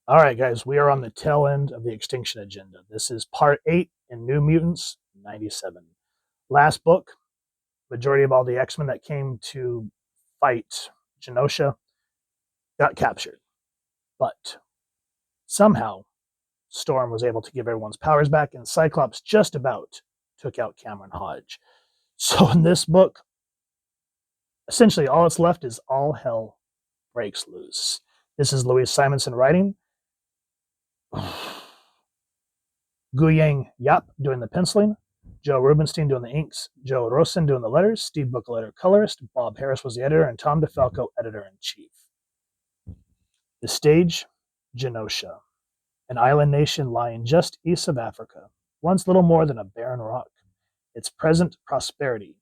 All right, guys, we are on the tail end of the X-Tinction Agenda. This is part 8 in New Mutants 97. Last book, majority of all the X-Men that came to fight Genosha got captured. But somehow, Storm was able to give everyone's powers back, and Cyclops just about took out Cameron Hodge. So in this book, essentially all that's left is all hell breaks loose. This is Louise Simonson writing. Guang Yap doing the penciling, Joe Rubinstein doing the inks, Joe Rosen doing the letters, Steve Buccellato colorist, Bob Harris was the editor, and Tom DeFalco editor-in-chief. The stage, Genosha, an island nation lying just east of Africa, once little more than a barren rock. Its present prosperity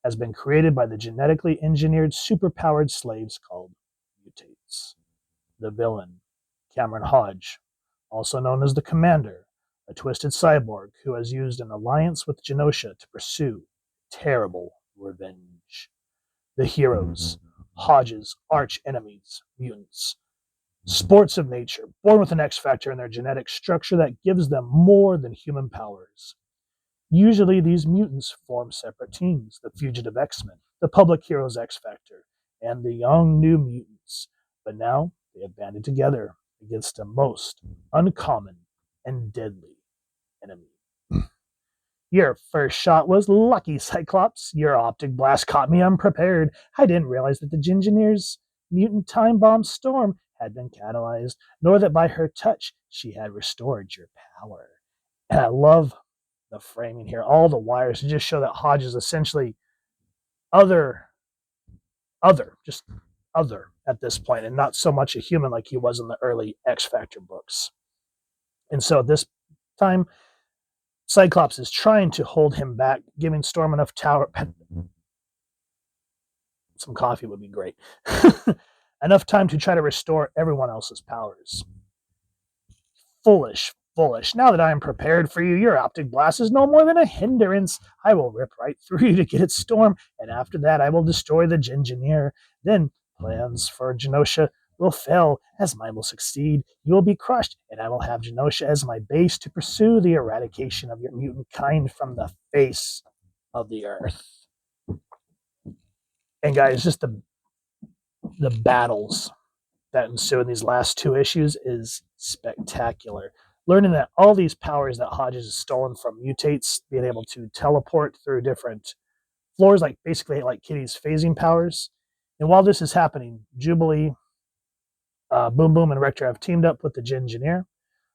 has been created by the genetically engineered superpowered slaves called Mutants. The villain, Cameron Hodge, also known as the Commander, a twisted cyborg who has used an alliance with Genosha to pursue terrible revenge. The heroes, Hodge's arch enemies, mutants. Sports of nature, born with an X factor in their genetic structure that gives them more than human powers. Usually these mutants form separate teams, the fugitive X-Men, the public heroes X Factor, and the young new mutants. But now they have banded together against a most uncommon and deadly enemy. Your first shot was lucky, Cyclops. Your optic blast caught me unprepared. I didn't realize that the Genegineer's mutant time bomb Storm had been catalyzed, nor that by her touch she had restored your power. And I love the framing here, all the wires to just show that Hodge is essentially other at this point, and not so much a human like he was in the early X Factor books. And so this time, Cyclops is trying to hold him back, giving Storm enough tower. Some coffee would be great. Enough time to try to restore everyone else's powers. Foolish. Now that I am prepared for you, your optic blast is no more than a hindrance. I will rip right through you to get at Storm, and after that I will destroy the Genegineer. Then plans for Genosha will fail, as mine will succeed. You will be crushed, and I will have Genosha as my base to pursue the eradication of your mutant kind from the face of the earth. And guys, just the battles that ensue in these last two issues is spectacular. Learning that all these powers that Hodges has stolen from mutates, being able to teleport through different floors, like basically like Kitty's phasing powers. And while this is happening, Jubilee, Boom Boom, and Rector have teamed up with the Genegineer.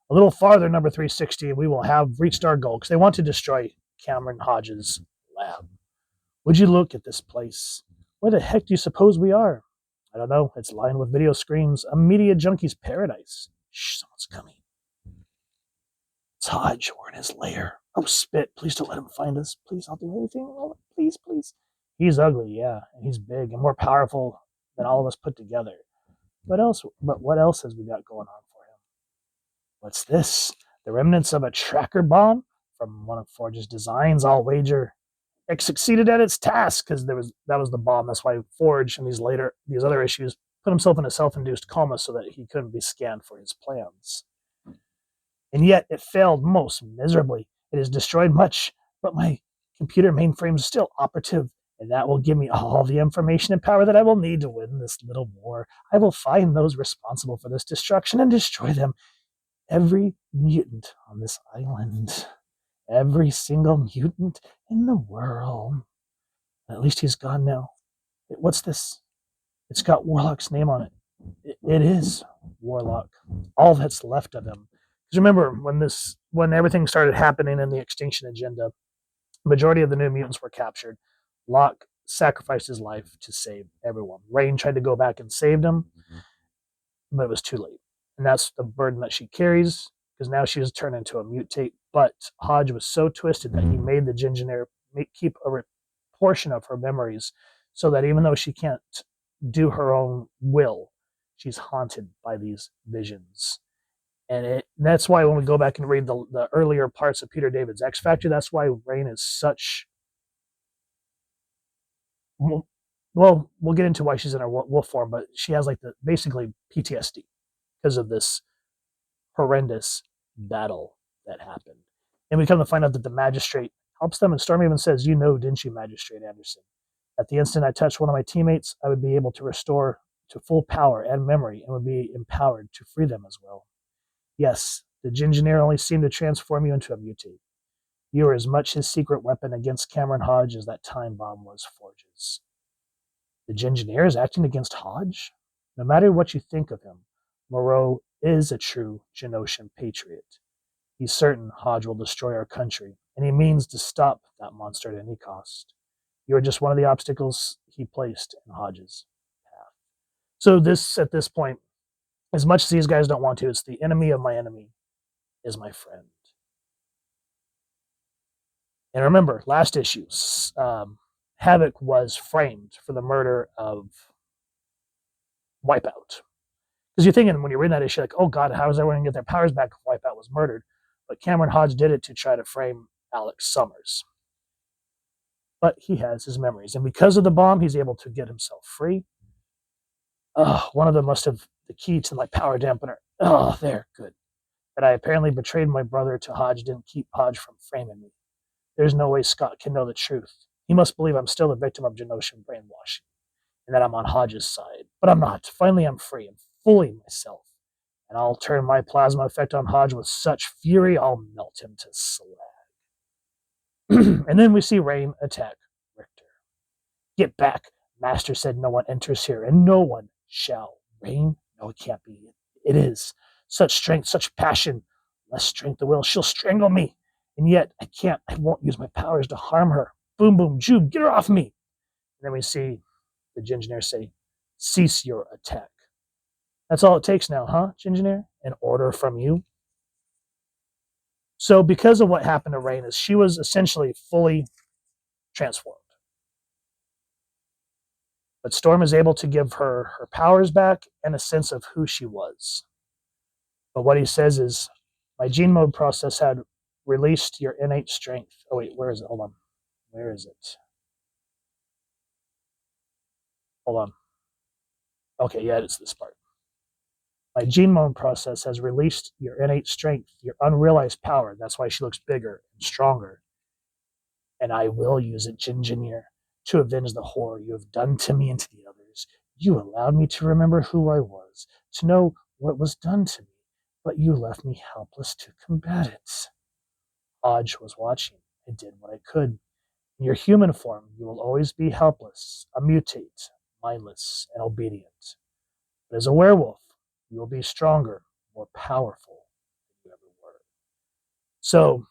A little farther, number 360, we will have reached our goal because they want to destroy Cameron Hodges' lab. Would you look at this place? Where the heck do you suppose we are? I don't know. It's lined with video screens, a media junkie's paradise. Shh, someone's coming. It's Hodge. We're in his lair. Oh, spit. Please don't let him find us. Please, I'll do anything. Oh, please. He's ugly, yeah, and he's big and more powerful than all of us put together. But what else has we got going on for him? What's this? The remnants of a tracker bomb from one of Forge's designs. I'll wager X succeeded at its task, because that was the bomb. That's why Forge in these other issues put himself in a self-induced coma so that he couldn't be scanned for his plans. And yet it failed most miserably. It has destroyed much, but my computer mainframe is still operative, and that will give me all the information and power that I will need to win this little war. I will find those responsible for this destruction and destroy them. Every mutant on this island. Every single mutant in the world. At least he's gone now. What's this? It's got Warlock's name on it. It is Warlock. All that's left of him. Because remember, when everything started happening in the X-Tinction Agenda, the majority of the New Mutants were captured. Locke sacrificed his life to save everyone. Rahne tried to go back and save him, but it was too late. And that's the burden that she carries, because now she was turned into a mutate. But Hodge was so twisted that he made the Genegineer keep a portion of her memories, so that even though she can't do her own will, she's haunted by these visions. And that's why when we go back and read the earlier parts of Peter David's X Factor, that's why Rahne is such... Well, we'll get into why she's in her wolf form, but she has basically PTSD because of this horrendous battle that happened. And we come to find out that the magistrate helps them, and Storm even says, "You know, didn't you, Magistrate Anderson? At the instant I touched one of my teammates, I would be able to restore to full power and memory and would be empowered to free them as well. Yes, the Genegineer only seemed to transform you into a mutate. You are as much his secret weapon against Cameron Hodge as that time bomb was Forge's." The Genegineer is acting against Hodge? No matter what you think of him, Moreau is a true Genoshan patriot. He's certain Hodge will destroy our country, and he means to stop that monster at any cost. You are just one of the obstacles he placed in Hodge's path. So at this point, as much as these guys don't want to, it's the enemy of my enemy is my friend. And remember, last issue, Havoc was framed for the murder of Wipeout. Because you're thinking when you're reading that issue, like, oh God, how is everyone going to get their powers back if Wipeout was murdered? But Cameron Hodge did it to try to frame Alex Summers. But he has his memories. And because of the bomb, he's able to get himself free. One of them must have the key to my power dampener. Oh, there, good. That I apparently betrayed my brother to Hodge didn't keep Hodge from framing me. There's no way Scott can know the truth. He must believe I'm still a victim of Genoshan brainwashing, and that I'm on Hodge's side. But I'm not. Finally, I'm free and fully myself. And I'll turn my plasma effect on Hodge with such fury, I'll melt him to slag. And then we see Rahne attack Richter. Get back. Master said no one enters here, and no one shall. Rahne? No, it can't be. It is. Such strength, such passion. Less strength the will. She'll strangle me. And yet, I can't. I won't use my powers to harm her. Boom, boom, Jube, get her off me. And then we see the Genegineer say, cease your attack. That's all it takes now, huh, Genegineer? An order from you? So because of what happened to Rahne, she was essentially fully transformed. But Storm is able to give her her powers back and a sense of who she was. But what he says is, my gene mode process had released your innate strength. Oh wait, where is it? Hold on. Where is it? Hold on. Okay, yeah, it's this part. My gene mode process has released your innate strength, your unrealized power. That's why she looks bigger and stronger. And I will use it, Genegineer, to avenge the horror you have done to me and to the others. You allowed me to remember who I was, to know what was done to me, but you left me helpless to combat it. Hodge was watching. I did what I could. In your human form, you will always be helpless, a mutate, mindless, and obedient. But as a werewolf, you will be stronger, more powerful than you ever were. So,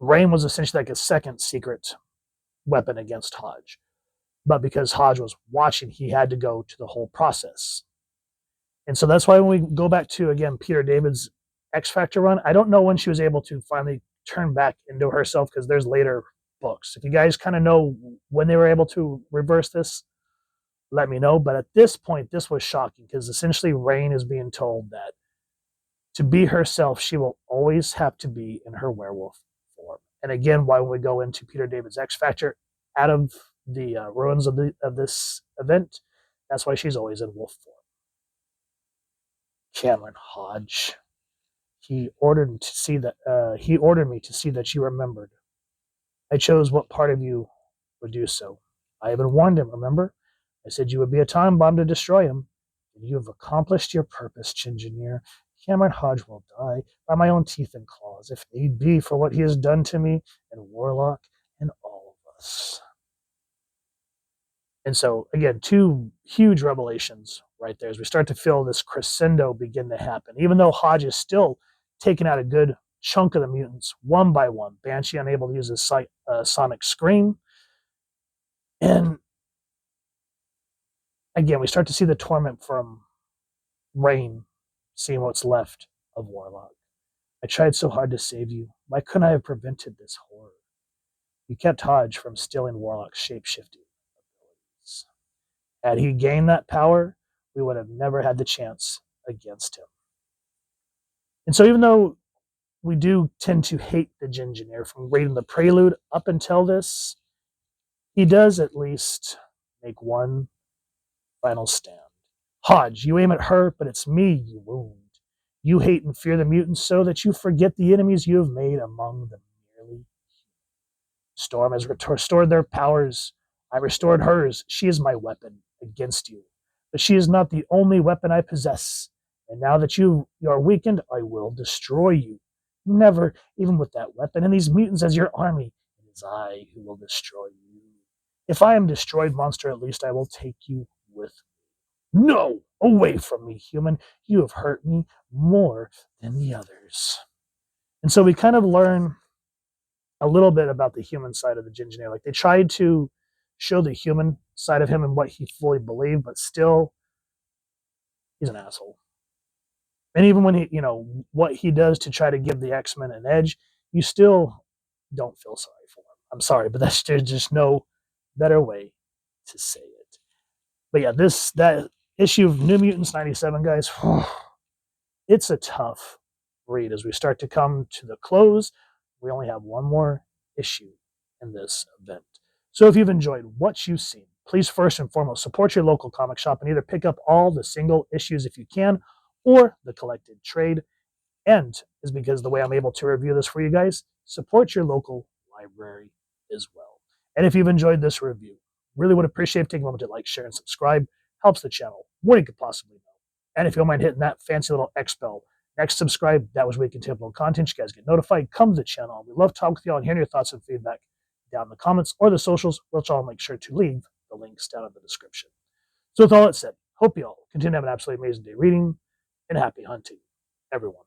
Rahne was essentially like a second secret weapon against Hodge. But because Hodge was watching, he had to go to the whole process. And so that's why when we go back to, again, Peter David's X Factor run, I don't know when she was able to finally turn back into herself, because there's later books. If you guys kind of know when they were able to reverse this, let me know. But at this point, this was shocking, because essentially Rahne is being told that to be herself, she will always have to be in her werewolf form. And again, why when we go into Peter David's X Factor, out of the ruins of this event, that's why she's always in wolf form. Cameron Hodge. He ordered me to see that you remembered. I chose what part of you would do so. I even warned him, remember? I said you would be a time bomb to destroy him. And you have accomplished your purpose, Genegineer. Cameron Hodge will die by my own teeth and claws, if need be, for what he has done to me and Warlock and all of us. And so, again, two huge revelations right there as we start to feel this crescendo begin to happen. Even though Hodge is still taking out a good chunk of the mutants one by one, Banshee unable to use his sonic scream. And again, we start to see the torment from Rahne, seeing what's left of Warlock. I tried so hard to save you. Why couldn't I have prevented this horror? You kept Hodge from stealing Warlock's shape-shifting abilities. Had he gained that power, we would have never had the chance against him. And so even though we do tend to hate the Genegineer from reading the prelude up until this, he does at least make one final stand. Hodge, you aim at her, but it's me you wound. You hate and fear the mutants so that you forget the enemies you have made among them. Merely Storm has restored their powers. I restored hers. She is my weapon against you. But she is not the only weapon I possess. And now that you are weakened, I will destroy you. Never, even with that weapon and these mutants as your army, it is I who will destroy you. If I am destroyed, monster, at least I will take you with me. No! Away from me, human. You have hurt me more than the others. And so we kind of learn a little bit about the human side of the Genegineer. Like, they tried to show the human side of him and what he fully believed, but still, he's an asshole. And even when he, what he does to try to give the X-Men an edge, you still don't feel sorry for him. I'm sorry, but there's just no better way to say it. But yeah, that issue of New Mutants 97, guys, it's a tough read as we start to come to the close. We only have one more issue in this event. So if you've enjoyed what you've seen, please first and foremost support your local comic shop and either pick up all the single issues if you can, or the collected trade. And is because the way I'm able to review this for you guys, support your local library as well. And if you've enjoyed this review, really would appreciate taking a moment to like, share, and subscribe. Helps the channel more than you could possibly know. And if you don't mind hitting that fancy little X bell next, subscribe. That was where you can take upload content. You guys get notified. Come to the channel. We love talking with y'all and hearing your thoughts and feedback down in the comments or the socials, which I'll make sure to leave the links down in the description. So with all that said, hope you all continue to have an absolutely amazing day reading, and happy hunting, everyone.